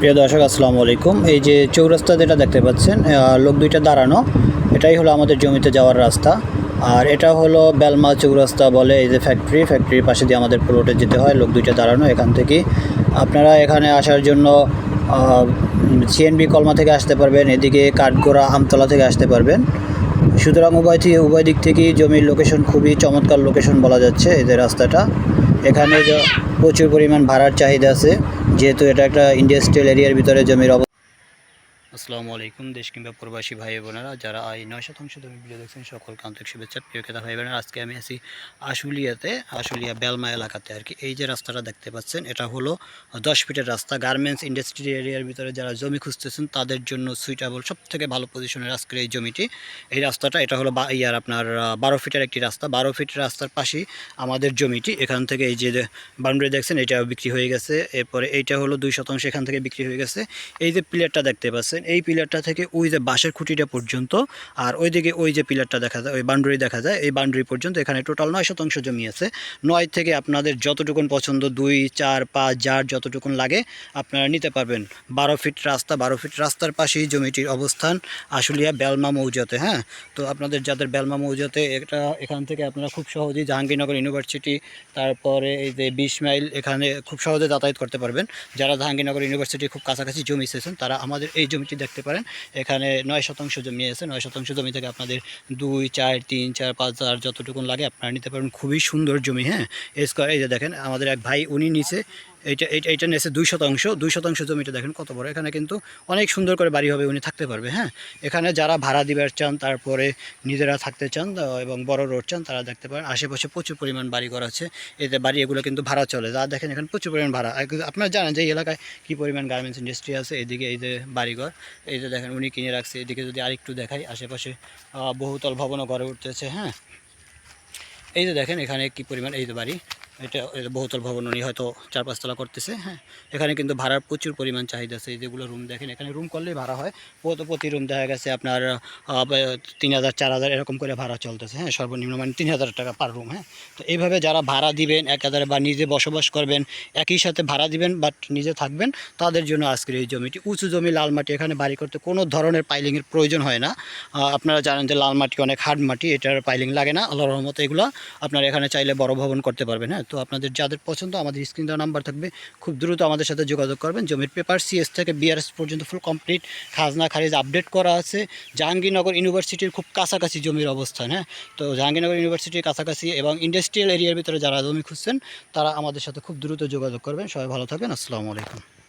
প্রিয় দর্শক আসসালামু আলাইকুম। এই যে চৌরাস্তা যেটা দেখতে পাচ্ছেন, লোক দুইটা দাঁড়ানো, এটাই হলো আমাদের জমিতে যাওয়ার রাস্তা। আর এটা হলো বেলমা চৌরাস্তা বলে। এই যে ফ্যাক্টরির পাশে দিয়ে আমাদের প্লটে যেতে হয়। লোক দুইটা দাঁড়ানো, এখান থেকে আপনারা এখানে আসার জন্য সিএনবি কলমা থেকে আসতে পারবেন, এদিকে কাঠগোড়া আমতলা থেকে আসতে পারবেন। সুতরাং উভয় দিক থেকেই জমির লোকেশন খুবই চমৎকার লোকেশন বলা যাচ্ছে। এই যে রাস্তাটা, এখানে প্রচুর পরিমাণ ভাড়ার চাহিদা আছে, যেহেতু এটা একটা ইন্ডাস্ট্রিয়াল এরিয়ার ভিতরে জমির আসসালামু আলাইকুম। দেশ কিংবা প্রবাসী ভাই বোনেরা যারা এই 9% জমি ভিডিও দেখছেন, সকলকে আন্তরিক শুভেচ্ছা। প্রিয় ক্রেতা ভাই বোনেরা, আজকে আমি আছি আশুলিয়া বেলমা এলাকাতে আর কি। এই যে রাস্তাটা দেখতে পাচ্ছেন, এটা হলো 10 ফিটের রাস্তা। গার্মেন্টস ইন্ডাস্ট্রি এরিয়ার ভিতরে যারা জমি খুঁজতেছেন তাদের জন্য সুইটেবল, সব থেকে ভালো পজিশনের আজকের এই জমিটি। এই রাস্তাটা, এটা হলো আপনার 12 ফিটের একটি রাস্তা। 12 ফিটের রাস্তার পাশেই আমাদের জমিটি। এখান থেকে এই যে বাউন্ডারি দেখছেন, এটা বিক্রি হয়ে গেছে। এরপরে এইটা হলো 2% এখান থেকে বিক্রি হয়ে গেছে। এই যে পিলারটা দেখতে পাচ্ছেন, এই পিলারটা থেকে ওই যে বাঁশের খুঁটিটা পর্যন্ত, আর ওইদিকে ওই যে পিলারটা দেখা যায়, ওই বাউন্ডারি দেখা যায়, এই বাউন্ডারি পর্যন্ত এখানে টোটাল 9% জমি আছে। 9 থেকে আপনাদের যতটুকুন পছন্দ, 2, 4, 5 যার যতটুকুন লাগে আপনারা নিতে পারবেন। 12 ফিট রাস্তা, 12 ফিট রাস্তার পাশেই জমিটির অবস্থান, আশুলিয়া বেলমা মৌজাতে। হ্যাঁ, তো আপনাদের যাদের বেলমা মৌজাতে, এখান থেকে আপনারা খুব সহজেই জাহাঙ্গীরনগর ইউনিভার্সিটি, তারপরে এই যে 20 মাইল, এখানে খুব সহজে যাতায়াত করতে পারবেন। যারা জাহাঙ্গীরনগর ইউনিভার্সিটির খুব কাছাকাছি জমি চেয়েছেন, তারা আমাদের এই জমিটি দেখতে পারেন। এখানে 9% জমি আছে। 9% জমি থেকে আপনাদের 2, 4, 3, 4, 5 যার যতটুকুন লাগে আপনারা নিতে পারেন। খুবই সুন্দর জমি। হ্যাঁ, এই যে দেখেন, আমাদের এক ভাই উনি নিচে এইটা নিয়েছে 2% জমিটা দেখেন কত বড়। এখানে কিন্তু অনেক সুন্দর করে বাড়ি হবে, উনি থাকতে পারবে। হ্যাঁ, এখানে যারা ভাড়া দিবার চান, তারপরে নিজেরা থাকতে চান এবং বড় রোড চান, তারা দেখতে পারেন। আশেপাশে প্রচুর পরিমাণ বাড়িঘর আছে। এতে বাড়ি এগুলো কিন্তু ভাড়া চলে। যা দেখেন এখানে প্রচুর পরিমাণ ভাড়া। আপনারা জানেন যে এই এলাকায় কী পরিমাণ গার্মেন্টস ইন্ডাস্ট্রি আছে। এদিকে এই যে বাড়িঘর, এই যে দেখেন উনি কিনে রাখছে। এদিকে যদি আরেকটু দেখাই, আশেপাশে বহুতল ভবনও গড়ে উঠতেছে। হ্যাঁ, এই যে দেখেন এখানে কি পরিমাণ, এই যে বাড়ি, এটা বহুতল ভবন উনি হয়তো 4-5 তলা করতেছে। হ্যাঁ, এখানে কিন্তু ভাড়ার প্রচুর পরিমাণ চাহিদা আছে। যেগুলো রুম দেখেন, এখানে রুম করলেই ভাড়া হয়। প্রতি রুম দেখা গেছে আপনার 3000, 4000 এরকম করে ভাড়া চলতেছে। হ্যাঁ, সর্বনিম্ন মানে 3000 টাকা পার রুম। হ্যাঁ, তো এইভাবে যারা ভাড়া দিবেন একাধারে বা নিজে বসবাস করবেন, একই সাথে ভাড়া দিবেন বাট নিজে থাকবেন, তাদের জন্য আজকের এই জমিটি। উঁচু জমি, লাল মাটি, এখানে বাড়ি করতে কোনো ধরনের পাইলিংয়ের প্রয়োজন হয় না। আপনারা জানেন যে লাল মাটি অনেক হার্ড মাটি, এটার পাইলিং লাগে না। আল্লাহর রহমতে এগুলো আপনারা এখানে চাইলে বড় ভবন করতে পারবেন। হ্যাঁ, তো আপনাদের যাদের পছন্দ, আমাদের স্ক্রিন দেওয়া নাম্বার থাকবে, খুব দ্রুত আমাদের সাথে যোগাযোগ করবেন। জমির পেপার CS থেকে BRS পর্যন্ত ফুল কমপ্লিট, খাজনা খারিজ আপডেট করা আছে। জাহাঙ্গীরনগর ইউনিভার্সিটির খুব কাছাকাছি জমির অবস্থান। হ্যাঁ, তো জাহাঙ্গীরনগর ইউনিভার্সিটির কাছাকাছি এবং ইন্ডাস্ট্রিয়াল এরিয়ার ভিতরে যারা জমি খুঁজছেন, তারা আমাদের সাথে খুব দ্রুত যোগাযোগ করবেন। সবাই ভালো থাকবেন। আসসালামু আলাইকুম।